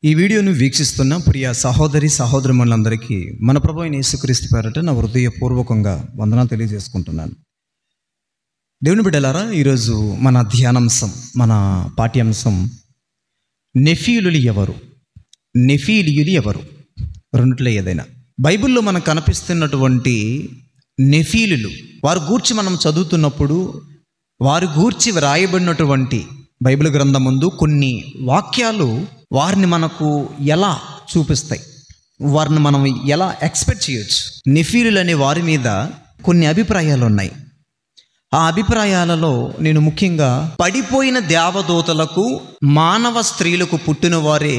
ఈ వీడియోను వీక్షిస్తున్న ప్రియ సహోదరి సహోదరులందరికీ మన ప్రభువైన యేసుక్రీస్తు పేరట నా హృదయపూర్వకంగా వందనాలు తెలియజేసుకుంటున్నాను. దేవుని బిడ్డలారా, ఈరోజు మన ధ్యానాంశం, మన పాఠ్యాంశం నెఫీలులు ఎవరు? నెఫీలియులు ఎవరు? రెండిట్లో ఏదైనా బైబిల్లో మనకు కనిపిస్తున్నటువంటి నెఫీలులు వారు గూర్చి మనం చదువుతున్నప్పుడు వారు గూర్చి వ్రాయబడినటువంటి బైబిల్ గ్రంథం ముందు కొన్ని వాక్యాలు వారిని మనకు ఎలా చూపిస్తాయి, వారిని మనం ఎలా ఎక్స్పెక్ట్ చేయొచ్చు. నెఫీలులు అనే వారి మీద కొన్ని అభిప్రాయాలు ఉన్నాయి. ఆ అభిప్రాయాలలో నేను ముఖ్యంగా పడిపోయిన దేవదూతలకు మానవ స్త్రీలకు పుట్టిన వారే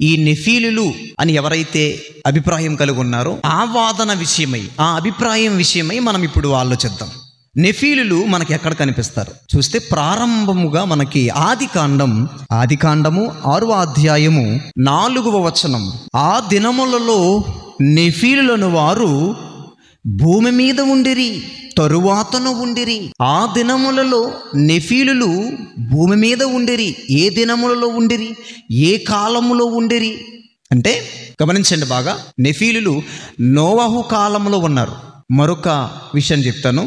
ఈ నెఫీలులు అని ఎవరైతే అభిప్రాయం కలిగి ఉన్నారో ఆ వాదన విషయమై, ఆ అభిప్రాయం విషయమై మనం ఇప్పుడు ఆలోచిద్దాం. నెఫీలులు మనకి ఎక్కడ కనిపిస్తారు చూస్తే, ప్రారంభముగా మనకి ఆదికాండము 6వ అధ్యాయము 4వ వచనం. ఆ దినములలో నెఫీలులను వారు భూమి మీద ఉండిరి, తరువాతను ఉండిరి. ఆ దినములలో నెఫీలులు భూమి మీద ఉండిరి. ఏ దినములలో ఉండిరి? ఏ కాలములో ఉండిరి అంటే గమనించండి బాగా. నెఫీలులు నోవహు కాలంలో ఉన్నారు. మరొక విషయం చెప్తాను,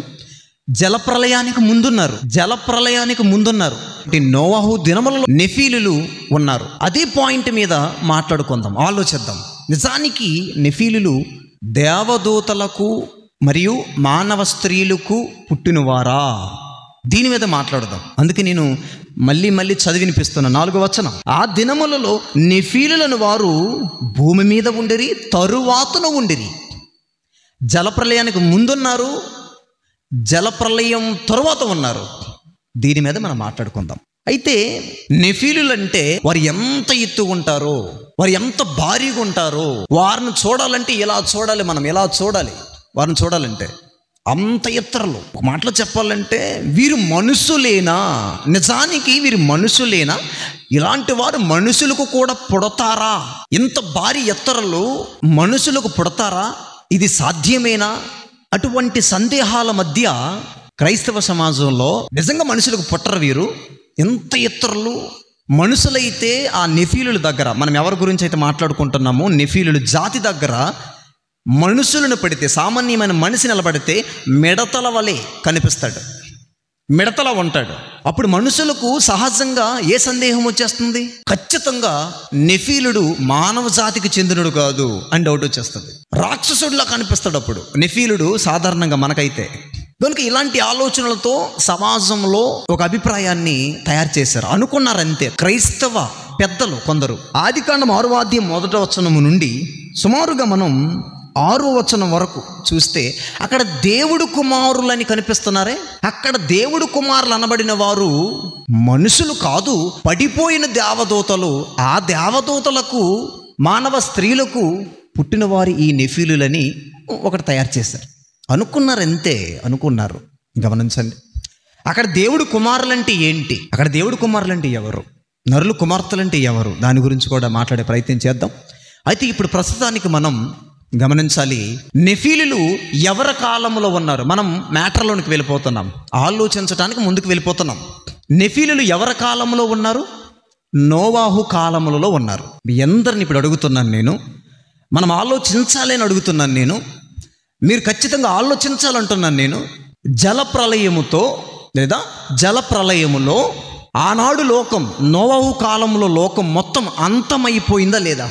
జలప్రలయానికి ముందున్నారు. నోవహు దినములలో నెఫీలులు ఉన్నారు. అదే పాయింట్ మీద మాట్లాడుకుందాం, ఆలోచిద్దాం. నిజానికి నెఫీలులు దేవదూతలకు మరియు మానవ స్త్రీలకు పుట్టినవారా? దీని మీద మాట్లాడదాం. అందుకే నేను మళ్ళీ చదివినిపిస్తున్నా 4వ వచనం. ఆ దినములలో నెఫీలులను వారు భూమి మీద ఉండిరి, తరువాతను ఉండిరి. జలప్రలయానికి ముందున్నారు, జలప్రలయం తరువాత ఉన్నారు. దీని మీద మనం మాట్లాడుకుందాం. అయితే నెఫీలులు అంటే వారు ఎంత ఎత్తుగా ఉంటారో, వారు ఎంత భారీగా ఉంటారో, వారిని చూడాలంటే ఎలా చూడాలి, మనం ఎలా చూడాలి వారిని చూడాలంటే? అంత ఎత్తరలు. ఒక మాటలో చెప్పాలంటే వీరు మనుషులేనా? నిజానికి వీరు మనుషులేనా? ఇలాంటి వారు మనుషులకు కూడా పుడతారా? ఇంత భారీ ఎత్తరలు మనుషులకు పుడతారా? ఇది సాధ్యమేనా? అటువంటి సందేహాల మధ్య క్రైస్తవ సమాజంలో నిజంగా మనుషులకు పుట్టరు వీరు. ఎంత ఎత్తరలు మనుషులైతే ఆ నెఫీలుల దగ్గర, మనం ఎవరి గురించి అయితే మాట్లాడుకుంటున్నామో నెఫీలుల జాతి దగ్గర మనుషులను పెడితే, సామాన్యమైన మనిషి నిలబడితే మిడతల వలె కనిపిస్తాడు, మిడతలా ఉంటాడు. అప్పుడు మనుషులకు సహజంగా ఏ సందేహం వచ్చేస్తుంది? ఖచ్చితంగా నెఫీలుడు మానవ జాతికి చెందినడు కాదు అని డౌట్ వచ్చేస్తుంది. రాక్షసుడిలా కనిపిస్తాడు అప్పుడు నెఫీలుడు సాధారణంగా మనకైతే. కనుక ఇలాంటి ఆలోచనలతో సమాజంలో ఒక అభిప్రాయాన్ని తయారు చేశారు, అనుకున్నారంతే క్రైస్తవ పెద్దలు కొందరు. ఆదికాండం 6వ అధ్యాయం 1వ వచనము నుండి సుమారుగా మనం 6వ వచనం వరకు చూస్తే అక్కడ దేవుడు కుమారులని కనిపిస్తున్నారే. అక్కడ దేవుడు కుమారులు అనబడిన వారు మనుషులు కాదు, పడిపోయిన దేవదూతలు. ఆ దేవదూతలకు మానవ స్త్రీలకు పుట్టినవారు ఈ నెఫీలులని ఒకటి తయారు చేశారు. అనుకున్నారు. గమనించండి, అక్కడ దేవుడు కుమారులంటే ఏంటి? అక్కడ దేవుడు కుమారులంటే ఎవరు? నరులు కుమార్తెలంటే ఎవరు? దాని గురించి కూడా మాట్లాడే ప్రయత్నం చేద్దాం. అయితే ఇప్పుడు ప్రస్తుతానికి మనం గమనించాలి, నెఫీలులు ఎవరి కాలంలో ఉన్నారు. మనం మ్యాటర్లోనికి వెళ్ళిపోతున్నాం, ఆలోచించడానికి ముందుకు వెళ్ళిపోతున్నాం. నెఫీలులు ఎవరి కాలంలో ఉన్నారు? నోవాహు కాలములలో ఉన్నారు. ఎందరిని ఇప్పుడు అడుగుతున్నాను నేను, మనం ఆలోచించాలి అని అడుగుతున్నాను నేను, మీరు ఖచ్చితంగా ఆలోచించాలంటున్నాను నేను. జలప్రలయముతో లేదా జలప్రలయములో ఆనాడు లోకం, నోవాహు కాలంలో లోకం మొత్తం అంతమైపోయిందా లేదా?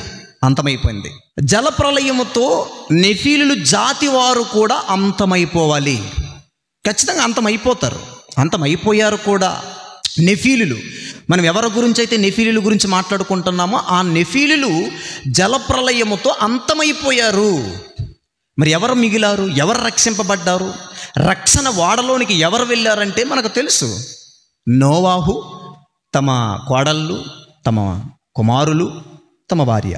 అంతమైపోయింది. జలప్రలయముతో నెఫీలులు జాతి వారు కూడా అంతమైపోవాలి. ఖచ్చితంగా అంతమైపోతారు, అంతమైపోయారు కూడా నెఫీలులు. మనం ఎవరి గురించి అయితే నెఫీలుల గురించి మాట్లాడుకుంటున్నామో ఆ నెఫీలులు జలప్రలయముతో అంతమైపోయారు. మరి ఎవరు మిగిలారు? ఎవరు రక్షింపబడ్డారు? రక్షణ వాడలోనికి ఎవరు వెళ్ళారంటే మనకు తెలుసు. నోవాహు, తమ కోడళ్ళు, తమ కుమారులు, తమ భార్య,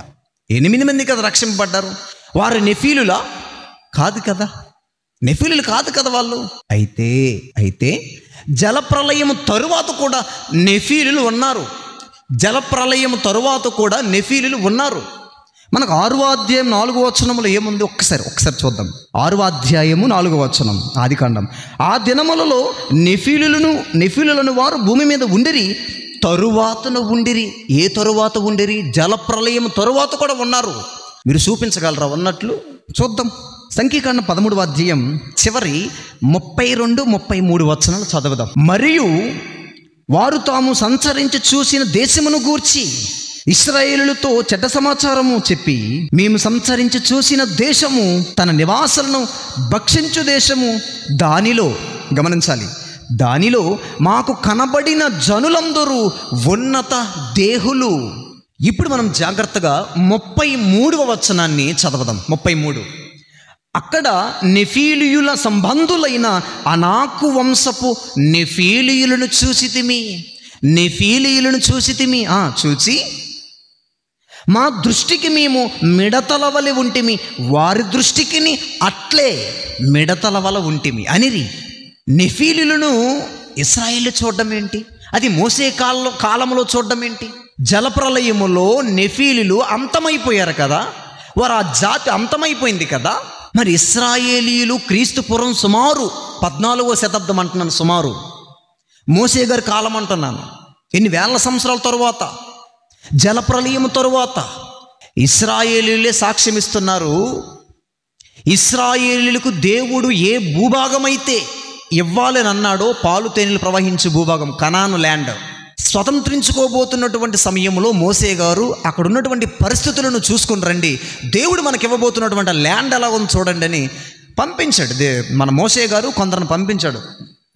8 మంది కదా రక్షింపబడ్డారు. వారు నెఫీలులా? కాదు కదా, నెఫీలులు కాదు కదా వాళ్ళు. అయితే జలప్రలయము తరువాత కూడా నెఫీలులు ఉన్నారు. జలప్రలయము తరువాత కూడా నెఫీలులు ఉన్నారు. మనకు 6వ అధ్యాయం 4వ వచనంలో ఏముంది ఒకసారి చూద్దాం. 6వ అధ్యాయము 4వ వచనం ఆదికాండం. ఆ దినములలో నెఫీలులను వారు భూమి మీద ఉండిరి, తరువాతను ఉండిరి. ఏ తరువాత ఉండిరి? జలప్రలయం తరువాత కూడా ఉన్నారు. మీరు చూపించగలరా ఉన్నట్లు? చూద్దాం. సంఖ్యాకాండం 13వ అధ్యాయం చివరి 32, 33 వచనాలు చదువుదాం. మరియు వారు తాము సంచరించి చూసిన దేశమును గూర్చి ఇశ్రాయేలులతో చెడ్డ సమాచారము చెప్పి, మేము సంచరించి చూసిన దేశము తన నివాసులను భక్షించు దేశము, దానిలో గమనించాలి, దానిలో మాకు కనబడిన జనులందరూ ఉన్నత దేహులు. ఇప్పుడు మనం జాగ్రత్తగా 33వ వచనాన్ని చదవదాం. 33. అక్కడ నెఫీలీయుల సంబంధులైన అనాకు వంశపు నెఫీలీయులను చూసితిమి. నెఫీలీయులను చూసితిమి. చూచి మా దృష్టికి మేము మిడతల వలె ఉంటిమి, వారి దృష్టికి అట్లే మిడతల వల ఉంటిమి అనిరి. నెఫీలీయులను ఇశ్రాయేలు చూడడం ఏంటి? అది మోసే కాలంలో చూడడం ఏంటి? జలప్రలయములో నెఫీలీలు అంతమైపోయారు కదా, వారు ఆ జాతి అంతమైపోయింది కదా. మరి ఇశ్రాయేలీయులు క్రీస్తు పూర్వం సుమారు 14వ శతాబ్దం అంటున్నాను, సుమారు మోసే గారి కాలం అంటున్నాను, ఎన్ని వేల సంవత్సరాల తరువాత, జలప్రలయం తరువాత ఇశ్రాయేలీయులే సాక్ష్యం ఇస్తున్నారు. ఇశ్రాయేలీయులకు దేవుడు ఏ భూభాగమైతే ఇవ్వాలని అన్నాడో, పాలు తేనెలు ప్రవహించే భూభాగం, కనాను ల్యాండ్, స్వతంత్రించుకోబోతున్నటువంటి సమయంలో మోసే గారు అక్కడ ఉన్నటువంటి పరిస్థితులను చూసుకుని రండి, దేవుడు మనకి ఇవ్వబోతున్నటువంటి ల్యాండ్ ఎలా ఉంది చూడండి అని పంపించాడు. మన మోసే గారు కొందరిని పంపించాడు,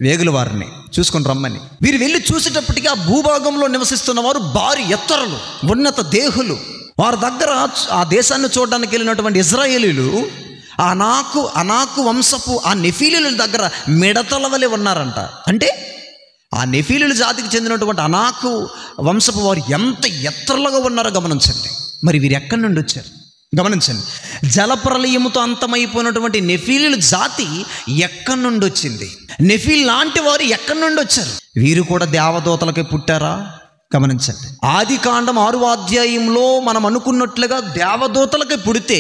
వేగుల వారిని చూసుకుని రమ్మని. వీరు వెళ్ళి చూసేటప్పటికీ ఆ భూభాగంలో నివసిస్తున్న వారు భారీ ఎత్తరులు, ఉన్నత దేహులు. వారి దగ్గర ఆ దేశాన్ని చూడడానికి వెళ్ళినటువంటి ఇశ్రాయేలీయులు అనాకు వంశపు ఆ నెఫీలీయుల దగ్గర మిడతల వలె ఉన్నారంట. అంటే ఆ నెఫీలీయుల జాతికి చెందినటువంటి అనాకు వంశపు వారు ఎంత ఎత్తరలుగా ఉన్నారో గమనించండి. మరి వీరు ఎక్కడి నుండి వచ్చారు గమనించండి. జలప్రలయముతో అంతమైపోయినటువంటి నెఫీలీయుల జాతి ఎక్కడి నుండి వచ్చింది? నెఫీల్ లాంటి వారు ఎక్కడి నుండి వచ్చారు? వీరు కూడా దేవదూతలకే పుట్టారా? గమనించండి. ఆదికాండం 6వ అధ్యాయంలో మనం అనుకున్నట్లుగా దేవదూతలకే పుడితే,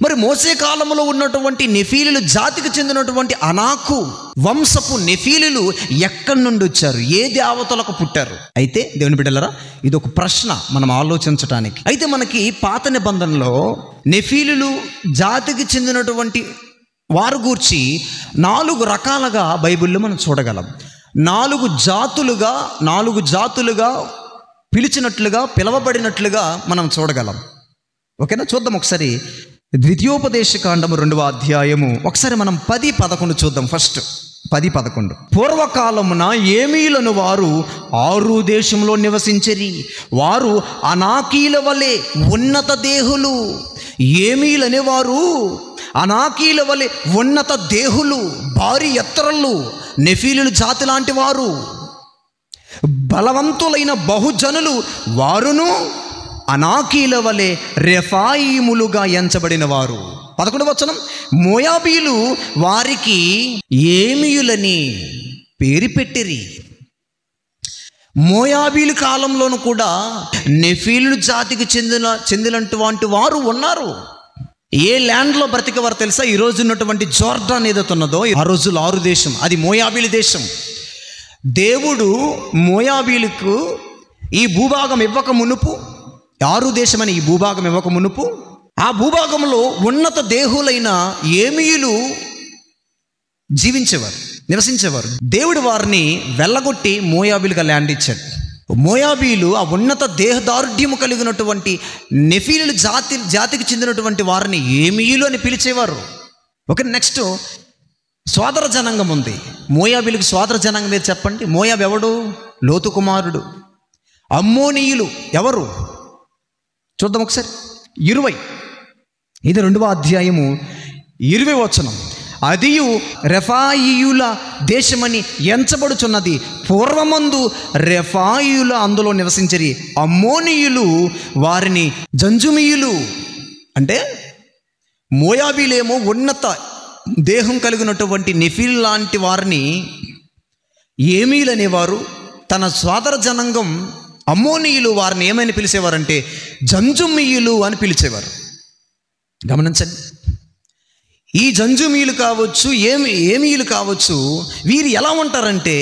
మరి మోసే కాలంలో ఉన్నటువంటి నెఫీలీయుల జాతికి చెందినటువంటి అనాకు వంశపు నెఫీలీయులు ఎక్కడి నుండి వచ్చారు? ఏ దేవతలకు పుట్టారు? అయితే దేవుని బిడ్డలారా, ఇది ఒక ప్రశ్న మనం ఆలోచించటానికి. అయితే మనకి పాత నిబంధనలో నెఫీలీయులు జాతికి చెందినటువంటి వారు గూర్చి 4 రకాలుగా బైబిల్లో మనం చూడగలం. 4 జాతులుగా పిలవబడినట్లుగా మనం చూడగలం. ఓకేనా? చూద్దాం ఒకసారి. ద్వితీయోపదేశకాండము 2వ అధ్యాయము ఒకసారి మనం 10, 11 చూద్దాం. ఫస్ట్ 10, 11. పూర్వకాలమున ఏమీలను వారు ఆరు దేశంలో నివసించిరి. వారు అనాకీల వలె ఉన్నత దేహులు. ఏమీలనే వారు అనాకీల వలె ఉన్నత దేహులు, భారీ ఎత్తరలు, నెఫీలీయుల జాతి లాంటి వారు, బలవంతులైన బహుజనులు. వారును అనాకీల వలె రెఫాయిములుగా ఎంచబడిన వారు. 11వ వచనం. మోయాబీలు వారికి ఏమీయులని పేరు పెట్టిరి. మోయాబీలు కాలంలోనూ కూడా నెఫీలీయుల జాతికి చెందినటువంటి వారు ఉన్నారు. ఏ ల్యాండ్లో బ్రతికేవారు తెలుసా? ఈ రోజు ఉన్నటువంటి జోర్డాన్ ఏదైతే ఉన్నదో, ఆ రోజుల్లో 6 దేశం, అది మోయాబీల దేశం. దేవుడు మోయాబీలకు ఈ భూభాగం ఇవ్వక మునుపు, 6 దేశమని ఈ భూభాగం ఇవ్వక మునుపు, ఆ భూభాగంలో ఉన్నత దేహులైన ఏమీయులు జీవించేవారు, నివసించేవారు. దేవుడు వారిని వెళ్ళగొట్టి మోయాబీలుగా ల్యాండ్ ఇచ్చాడు. మోయాబీలు ఆ ఉన్నత దేహదారుఢ్యము కలిగినటువంటి నెఫీలీయుల జాతికి చెందినటువంటి వారిని ఏమీయులు అని పిలిచేవారు. ఓకే. నెక్స్ట్ సోదర జనాంగం ఉంది. మోయాబీలకు సోదర జనాంగం మీరు చెప్పండి. మోయాబు ఎవడు? లోతు కుమారుడు. అమ్మోనీయులు ఎవరు? చూద్దాం ఒకసారి. 20, ఇది 2వ అధ్యాయము 20వ వచనం. అదియు రెఫాయియుల దేశమని ఎంచబడుచున్నది. పూర్వమందు రెఫాయియుల అందులో నివసించరి. అమ్మోనీయులు వారిని జంజుమీయులు. అంటే మోయాబీలేమో ఉన్నత దేహం కలిగినటువంటి నెఫీల్ లాంటి వారిని ఏమీలు అనేవారు. తన సోదర జనాంగం అమ్మోనీయులు వారిని ఏమని పిలిచేవారంటే జంజుమీయులు అని పిలిచేవారు. గమనించండి. ఈ జంజుమీలు కావచ్చు, ఏమీలు కావచ్చు, వీరు ఎలా ఉంటారంటే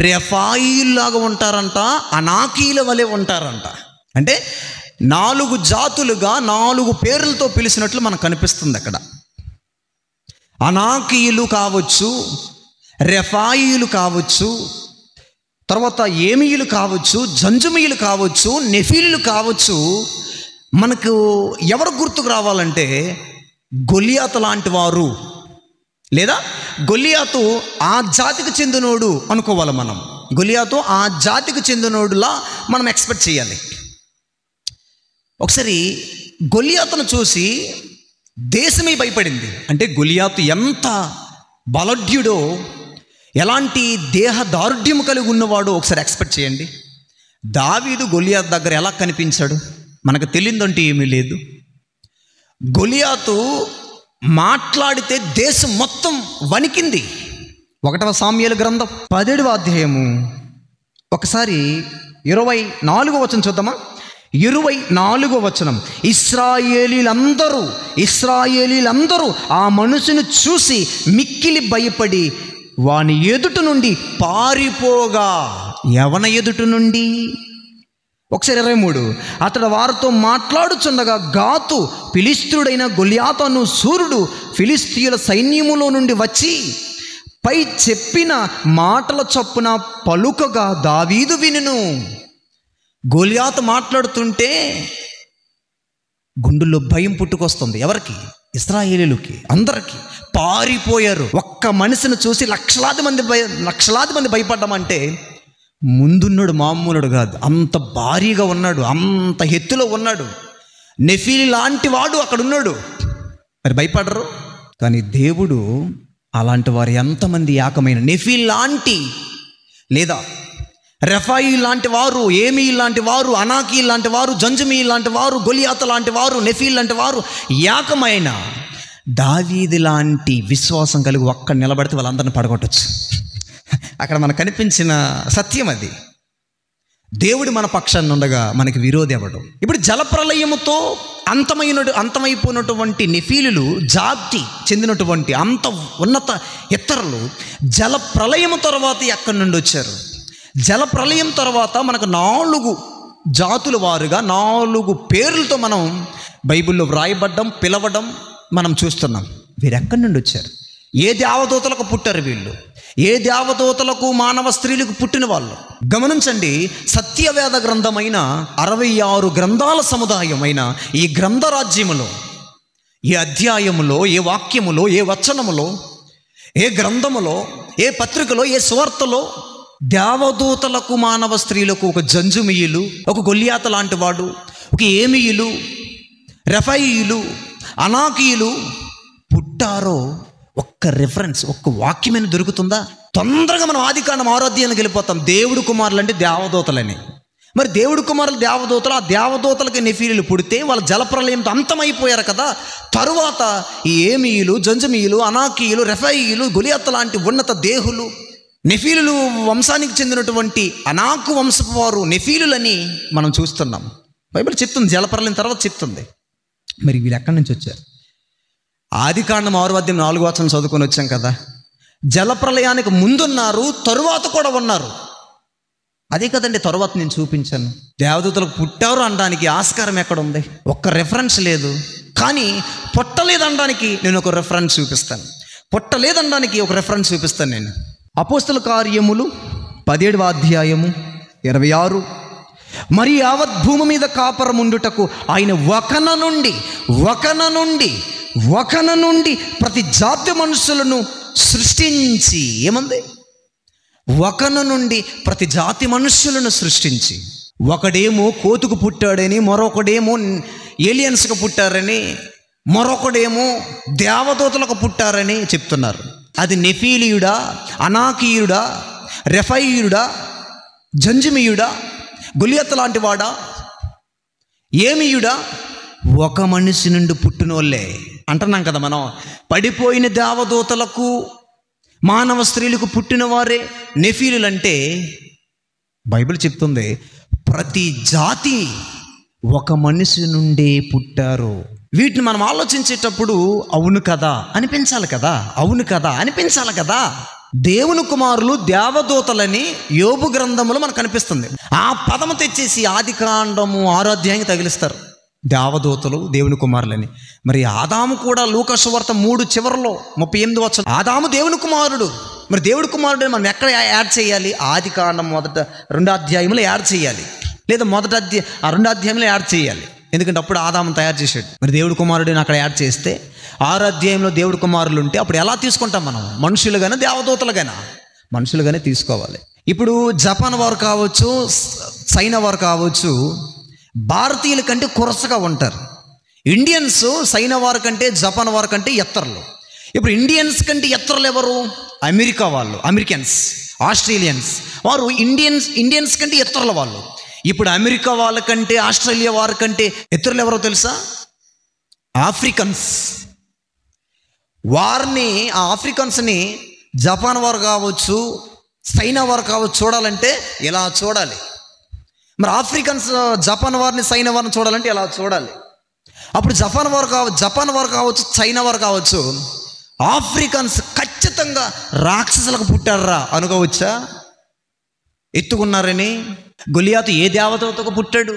రెఫాయిల్లాగా ఉంటారంట, అనాకీల వలె ఉంటారంట. అంటే 4 జాతులుగా 4 పేర్లతో పిలిచినట్లు మనకు కనిపిస్తుంది అక్కడ. అనాకీయులు కావచ్చు, రెఫాయిలు కావచ్చు, తర్వాత ఏమీయులు కావచ్చు, జంజుమీయులు కావచ్చు, నెఫీలు కావచ్చు. మనకు ఎవరు గుర్తుకు రావాలంటే గొలియాతు లాంటి వారు, లేదా గొలియాతు ఆ జాతికి చెందినోడు అనుకోవాలి. మనం గొలియాతు ఆ జాతికి చెందినోడులా మనం ఎక్స్పెక్ట్ చేయాలి. ఒకసారి గొలియాతును చూసి దేశమే భయపడింది. అంటే గొలియాతు ఎంత బలఢ్యుడో, ఎలాంటి దేహ దారుఢ్యం కలిగి ఉన్నవాడో ఒకసారి ఎక్స్పెక్ట్ చేయండి. దావీదు గొలియాతు దగ్గర ఎలా కనిపించాడు మనకు తెలియదంటే ఏమీ లేదు. గొలియాతు మాట్లాడితే దేశం మొత్తం వణికింది. 1 సామ్యూయేలు గ్రంథం 17వ అధ్యాయము ఒకసారి 24వ వచనం చూద్దామా. 24వ వచనం, ఇశ్రాయేలీలందరూ ఆ మనుషుని చూసి మిక్కిలి భయపడి వాని ఎదుట నుండి పారిపోగా. ఎవన ఎదుట నుండి? ఒకసారి 23, అతడు వారితో మాట్లాడుచుండగా గాతు ఫిలిష్తీయుడైన గొలియాతు అను శూరుడు ఫిలిష్తీయుల సైన్యములో నుండి వచ్చి పై చెప్పిన మాటల చొప్పున పలుకగా దావీదు వినును. గొలియాతు మాట్లాడుతుంటే గుండెల్లో భయం పుట్టుకొస్తుంది. ఎవరికి? ఇశ్రాయేలీయులకి, అందరికీ. పారిపోయారు. ఒక్క మనిషిని చూసి లక్షలాది మంది భయపడ్డామంటే ముందున్నాడు మామూలుడు కాదు, అంత భారీగా ఉన్నాడు, అంత ఎత్తులో ఉన్నాడు. నెఫీలి లాంటి వాడు అక్కడ ఉన్నాడు. మరి భయపడరు. కానీ దేవుడు అలాంటి వారు ఎంతమంది ఏకమైన నెఫీలి లాంటి, లేదా రెఫాయి లాంటి వారు, ఏమీ లాంటి వారు, అనాకీ లాంటి వారు, జంజమీ లాంటి వారు, గొలియాతు లాంటి వారు, నెఫీల్ లాంటి వారు ఏకమైన దావీదు లాంటి విశ్వాసం కలిగి ఒక్క నిలబడితే వాళ్ళందరిని పడగొట్టచ్చు. అక్కడ మనకు కనిపించిన సత్యం అది. దేవుడు మన పక్షాన్ని ఉండగా మనకి విరోధి ఎవడు? ఇప్పుడు జలప్రలయముతో అంతమైపోయినటువంటి నెఫీలులు జాతి చెందినటువంటి అంత ఉన్నత ఇతరులు జల ప్రళయము తర్వాత ఎక్కడి నుండి వచ్చారు? జల ప్రళయం తర్వాత మనకు 4 జాతుల వారుగా 4 పేర్లతో మనం బైబిల్లో వ్రాయబడ్డం, పిలవడం మనం చూస్తున్నాం. వీరు ఎక్కడి నుండి వచ్చారు? ఏ దేవదూతలకు పుట్టారు వీళ్ళు? ఏ దేవదూతలకు, మానవ స్త్రీలకు పుట్టిన వాళ్ళు? గమనించండి, సత్యవేద గ్రంథమైన 66 గ్రంథాల సముదాయమైన ఈ గ్రంథరాజ్యములో, ఏ అధ్యాయములో, ఏ వాక్యములో, ఏ వచనములో, ఏ గ్రంథములో, ఏ పత్రికలో, ఏ సువార్తలో దేవదూతలకు, మానవ స్త్రీలకు ఒక జంజుమీయులు, ఒక గొలియాతు లాంటి వాడు, ఒక ఏమీయులు, రెఫాయిలు, అనాకీయులు పుట్టారో ఒక్క రిఫరెన్స్, ఒక్క వాక్యమైన దొరుకుతుందా? తొందరగా మనం ఆదికాండం 6వ అధ్యాయానికి వెళ్ళిపోతాం. దేవుడు కుమారులు అంటే దేవదూతలని. మరి దేవుడు కుమారులు దేవదూతలు, ఆ దేవదూతలకి నెఫీలీలు పుడితే వాళ్ళు జలప్రలయంతో అంతమైపోయారు కదా. తరువాత ఈ ఏమీయులు, జంజమీయులు, అనాకీయులు, రెఫాయిలు, గొలియాతు లాంటి ఉన్నత దేహులు, నెఫీలు వంశానికి చెందినటువంటి అనాకు వంశపు వారు నెఫీలులని మనం చూస్తున్నాం. బైబిల్ చెప్తుంది, జలప్రలయం తర్వాత చెప్తుంది. మరి వీళ్ళు ఎక్కడి నుంచి వచ్చారు? ఆదికాండం 6వ అధ్యాయం 4వ వచనం చదువుకొని వచ్చాం కదా. జలప్రలయానికి ముందున్నారు, తరువాత కూడా ఉన్నారు. అదే కదండి తరువాత నేను చూపించాను. దేవదూతలకు పుట్టారు అనడానికి ఆస్కారం ఎక్కడుంది? ఒక్క రెఫరెన్స్ లేదు. కానీ పుట్టలేదనడానికి నేను ఒక రెఫరెన్స్ చూపిస్తాను. పుట్టలేదనడానికి ఒక రెఫరెన్స్ చూపిస్తాను నేను. అపోస్తల కార్యములు 17వ అధ్యాయము 26, మరి యావత్ భూమి మీద కాపరం ఉండుటకు ఆయన వకన నుండి ప్రతి జాతి మనుషులను సృష్టించి, ఏమంది? వకన నుండి ప్రతి జాతి మనుషులను సృష్టించి, ఒకడేమో కోతుకు పుట్టాడని, మరొకడేమో ఏలియన్స్కి పుట్టారని, మరొకడేమో దేవదూతలకు పుట్టారని చెప్తున్నారు. అది నెఫీలీయుడా, అనాకీయుడా, రెఫాయియుడా, జంజమీయుడా, గొలియాతు లాంటి వాడా, ఏమీయుడా? ఒక మనిషి నుండి పుట్టిన వాళ్ళే అంటున్నాం కదా మనం. పడిపోయిన దేవదూతలకు, మానవ స్త్రీలకు పుట్టిన వారే నెఫీలులంటే బైబిల్ చెప్తుంది ప్రతి జాతి ఒక మనిషి నుండే పుట్టారు. వీటిని మనం ఆలోచించేటప్పుడు అవును కదా అనిపించాలి కదా, అవును కదా అనిపించాలి కదా. దేవుని కుమారులు దేవదూతలని యోబు గ్రంథములో మనకు కనిపిస్తుంది. ఆ పదము తెచ్చేసి ఆది కాండము 6వ అధ్యాయానికి తగిలిస్తారు, దేవదూతలు దేవుని కుమారులని. మరి ఆదాము కూడా లూకా సువార్త 3 చివరిలో 38 వచనం, ఆదాము దేవుని కుమారుడు. మరి దేవుడి కుమారుడు మనం ఎక్కడ యాడ్ చేయాలి? ఆది కాండం 2వ అధ్యాయంలో యాడ్ చేయాలి, లేదా 2వ అధ్యాయంలో యాడ్ చేయాలి. ఎందుకంటే అప్పుడు ఆదాము తయారు చేశాడు. మరి దేవుడి కుమారుడిని అక్కడ యాడ్ చేస్తే 6వ అధ్యాయంలో దేవుడి కుమారులు ఉంటే అప్పుడు ఎలా తీసుకుంటాం మనం? మనుషులుగానే దేవదూతలుగానే? మనుషులుగానే తీసుకోవాలి. ఇప్పుడు జపాన్ వారు కావచ్చు, చైనా వారు కావచ్చు, భారతీయుల కంటే కొరసగా ఉంటారు. ఇండియన్స్ చైనా వారి కంటే జపాన్ వారి కంటే ఎత్తర్లు. ఇప్పుడు ఇండియన్స్ కంటే ఎత్తర్లు ఎవరు? అమెరికా వాళ్ళు, అమెరికన్స్, ఆస్ట్రేలియన్స్ వారు ఇండియన్స్ కంటే ఎత్తర్ల వాళ్ళు. ఇప్పుడు అమెరికా వాళ్ళకంటే ఆస్ట్రేలియా వారి కంటే ఎత్తర్లు ఎవరో తెలుసా? ఆఫ్రికన్స్. వారిని, ఆ ఆఫ్రికన్స్ని జపాన్ వారు కావచ్చు, చైనా వారు కావచ్చు చూడాలంటే ఇలా చూడాలి. మరి ఆఫ్రికన్స్ జపాన్ వారిని, చైనా వారిని చూడాలంటే ఇలా చూడాలి. అప్పుడు జపాన్ వారు కావచ్చు, చైనా వారు కావచ్చు, ఆఫ్రికన్స్ ఖచ్చితంగా రాక్షసులకు పుట్టారా అనుకోవచ్చా? ఎత్తుకున్నారని. గొలియాతు ఏ దేవదూతకు పుట్టాడు?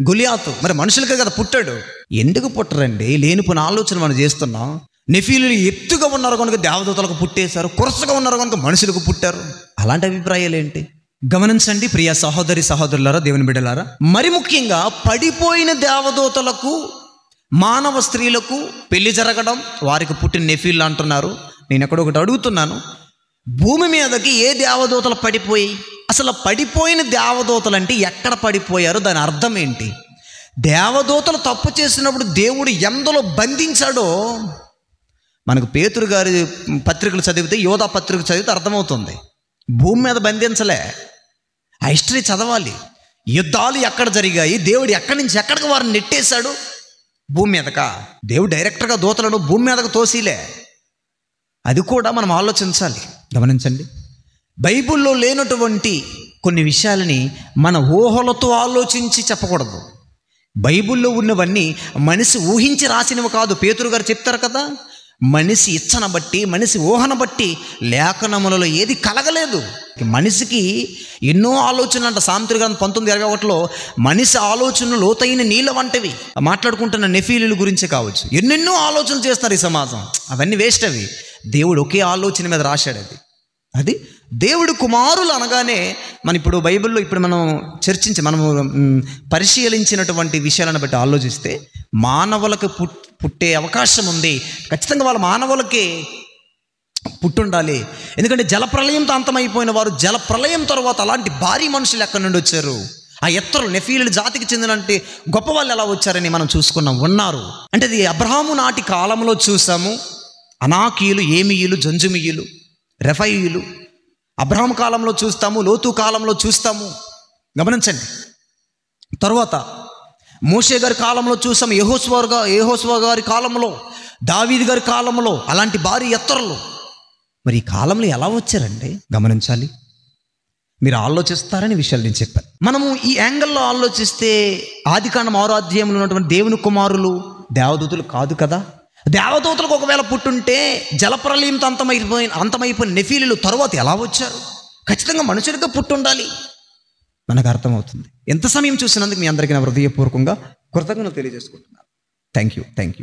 గొలియాతు మరి మనుషులకే కదా పుట్టాడు. ఎందుకు పుట్టరండి? లేనిపోయిన ఆలోచన మనం చేస్తున్నాం. నెఫీలు ఎత్తుగా ఉన్నారు కనుక దేవదూతలకు పుట్టేశారు, కొరసగా ఉన్నారు కనుక మనుషులకు పుట్టారు. అలాంటి అభిప్రాయాలు ఏంటి? గమనించండి ప్రియ సహోదరి సహోదరులారా, దేవుని బిడ్డలారా. మరి ముఖ్యంగా పడిపోయిన దేవదూతలకు, మానవ స్త్రీలకు పెళ్లి జరగడం, వారికి పుట్టిన నెఫీలు అంటున్నారు. నేను ఎక్కడో ఒకటి అడుగుతున్నాను, భూమి మీదకి ఏ దేవదూతలు పడిపోయి? అసలు పడిపోయిన దేవదూతలు అంటే ఎక్కడ పడిపోయారు? దాని అర్థం ఏంటి? దేవదూతలు తప్పు చేసినప్పుడు దేవుడు ఎందులో బంధించాడో మనకు పేతురు గారి పత్రికలు చదివితే, యోధా పత్రిక చదివితే అర్థమవుతుంది. భూమి మీద బంధించలే, ఆ హిస్టరీ చదవాలి. యుద్ధాలు ఎక్కడ జరిగాయి, దేవుడు ఎక్కడి నుంచి ఎక్కడికి వారిని నెట్టేశాడు? భూమి మీదకా? దేవుడు డైరెక్ట్గా దూతలను భూమి మీదకు తోసిలే. అది కూడా మనం ఆలోచించాలి. గమనించండి, బైబిల్లో లేనటువంటి కొన్ని విషయాలని మన ఊహలతో ఆలోచించి చెప్పకూడదు. బైబిల్లో ఉన్నవన్నీ మనిషి ఊహించి రాసినవి కాదు. పేతురు గారు చెప్తారు కదా, మనిషి ఇచ్చను బట్టి, మనిషి ఊహను బట్టి లేఖనములలో ఏది కలగలేదు. మనిషికి ఎన్నో ఆలోచనలు అంట. సామెతల గ్రంథం 19:21లో మనిషి ఆలోచనలు లోతైన నీళ్ళ వంటివి. మాట్లాడుకుంటున్న నెఫీలుల గురించి కావచ్చు, ఎన్నెన్నో ఆలోచనలు చేస్తారు ఈ సమాజం. అవన్నీ వేస్ట్. అవి దేవుడు ఒకే ఆలోచన మీద రాశాడు. అది దేవుడు కుమారులు అనగానే మన ఇప్పుడు బైబిల్లో ఇప్పుడు మనం మనము పరిశీలించినటువంటి విషయాలను బట్టి ఆలోచిస్తే మానవులకు పుట్టే అవకాశం ఉంది. ఖచ్చితంగా వాళ్ళ మానవులకి పుట్టుండాలి. ఎందుకంటే జలప్రలయంతో అంతమైపోయిన వారు జలప్రలయం తర్వాత అలాంటి భారీ మనుషులు ఎక్కడి నుండి వచ్చారు? ఆ ఎత్తరు నెఫీలు జాతికి చెందినంటే గొప్ప వాళ్ళు ఎలా వచ్చారని మనం చూసుకున్నాం. ఉన్నారు అంటే అది అబ్రహాము నాటి కాలంలో చూసాము. అనాకీయులు, ఏమీయులు, జంజుమీయులు, రెఫాయీయులు అబ్రహాము కాలంలో చూస్తాము, లోతు కాలంలో చూస్తాము. గమనించండి. తర్వాత మోషే గారి కాలంలో చూసాము, యెహోషువ గారి కాలంలో, దావీదు గారి కాలంలో అలాంటి భారీ ఎత్తరులు. మరి ఈ కాలంలో ఎలా వచ్చారండి? గమనించాలి. మీరు ఆలోచిస్తారని విషయాలు నేను చెప్పాను. మనము ఈ యాంగిల్లో ఆలోచిస్తే ఆదికాండం 6వ అధ్యాయంలో ఉన్నటువంటి దేవుని కుమారులు దేవదూతలు కాదు కదా. దేవదూతలకు ఒకవేళ పుట్టుంటే జలప్రలయంతో అంతమైపోయిన నెఫీలు తరువాత ఎలా వచ్చారు? ఖచ్చితంగా మనుషులుగా పుట్టుండాలి. మనకు అర్థమవుతుంది. ఎంత సమయం చూసినందుకు మీ అందరికీ నా హృదయపూర్వకంగా కృతజ్ఞతలు తెలియజేసుకుంటున్నాను. Thank you.